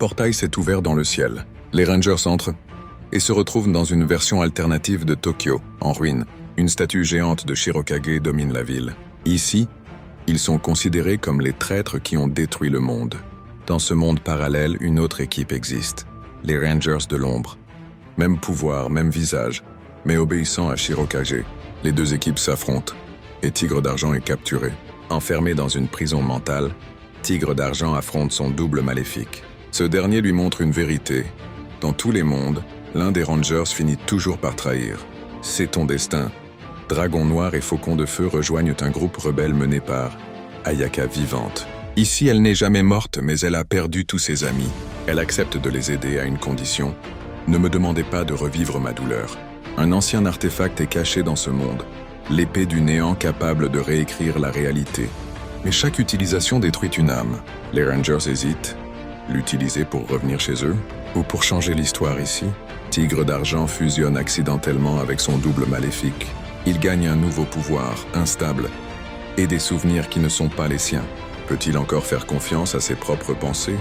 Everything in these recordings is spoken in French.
portail s'est ouvert dans le ciel. Les Rangers entrent et se retrouvent dans une version alternative de Tokyo, en ruine. Une statue géante de Shirokage domine la ville. Ici, ils sont considérés comme les traîtres qui ont détruit le monde. Dans ce monde parallèle, une autre équipe existe, les Rangers de l'ombre. Même pouvoir, même visage, mais obéissant à Shirokage. Les deux équipes s'affrontent, et Tigre d'Argent est capturé. Enfermé dans une prison mentale, Tigre d'Argent affronte son double maléfique. Ce dernier lui montre une vérité. Dans tous les mondes, l'un des Rangers finit toujours par trahir. C'est ton destin. Dragon Noir et Faucon de Feu rejoignent un groupe rebelle mené par Ayaka vivante. Ici, elle n'est jamais morte, mais elle a perdu tous ses amis. Elle accepte de les aider à une condition. Ne me demandez pas de revivre ma douleur. Un ancien artefact est caché dans ce monde. L'épée du néant capable de réécrire la réalité. Mais chaque utilisation détruit une âme. Les Rangers hésitent. L'utiliser pour revenir chez eux? Ou pour changer l'histoire ici? Tigre d'Argent fusionne accidentellement avec son double maléfique. Il gagne un nouveau pouvoir, instable, et des souvenirs qui ne sont pas les siens. Peut-il encore faire confiance à ses propres pensées?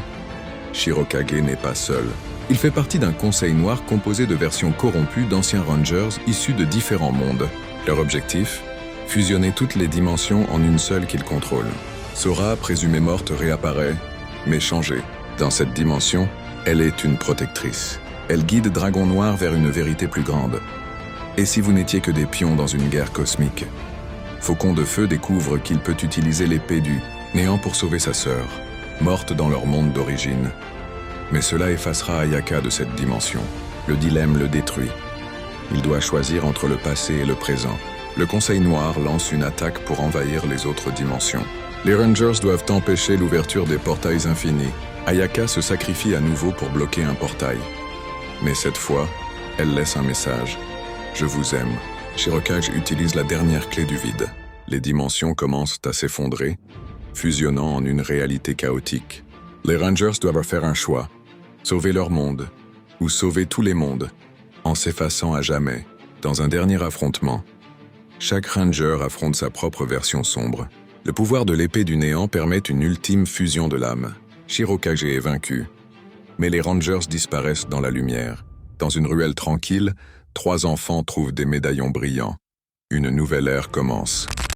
Shirokage n'est pas seul. Il fait partie d'un conseil noir composé de versions corrompues d'anciens Rangers issus de différents mondes. Leur objectif? Fusionner toutes les dimensions en une seule qu'ils contrôlent. Sora, présumée morte, réapparaît, mais changée. Dans cette dimension, elle est une protectrice. Elle guide Dragon Noir vers une vérité plus grande. Et si vous n'étiez que des pions dans une guerre cosmique? Faucon de Feu découvre qu'il peut utiliser l'épée du néant pour sauver sa sœur, morte dans leur monde d'origine. Mais cela effacera Ayaka de cette dimension. Le dilemme le détruit. Il doit choisir entre le passé et le présent. Le Conseil Noir lance une attaque pour envahir les autres dimensions. Les Rangers doivent empêcher l'ouverture des portails infinis. Ayaka se sacrifie à nouveau pour bloquer un portail. Mais cette fois, elle laisse un message. Je vous aime. Shirokage utilise la dernière clé du vide. Les dimensions commencent à s'effondrer, fusionnant en une réalité chaotique. Les Rangers doivent faire un choix. Sauver leur monde, ou sauver tous les mondes, en s'effaçant à jamais. Dans un dernier affrontement, chaque Ranger affronte sa propre version sombre. Le pouvoir de l'épée du néant permet une ultime fusion de l'âme. Shirokage est vaincu, mais les Rangers disparaissent dans la lumière. Dans une ruelle tranquille, 3 enfants trouvent des médaillons brillants. Une nouvelle ère commence.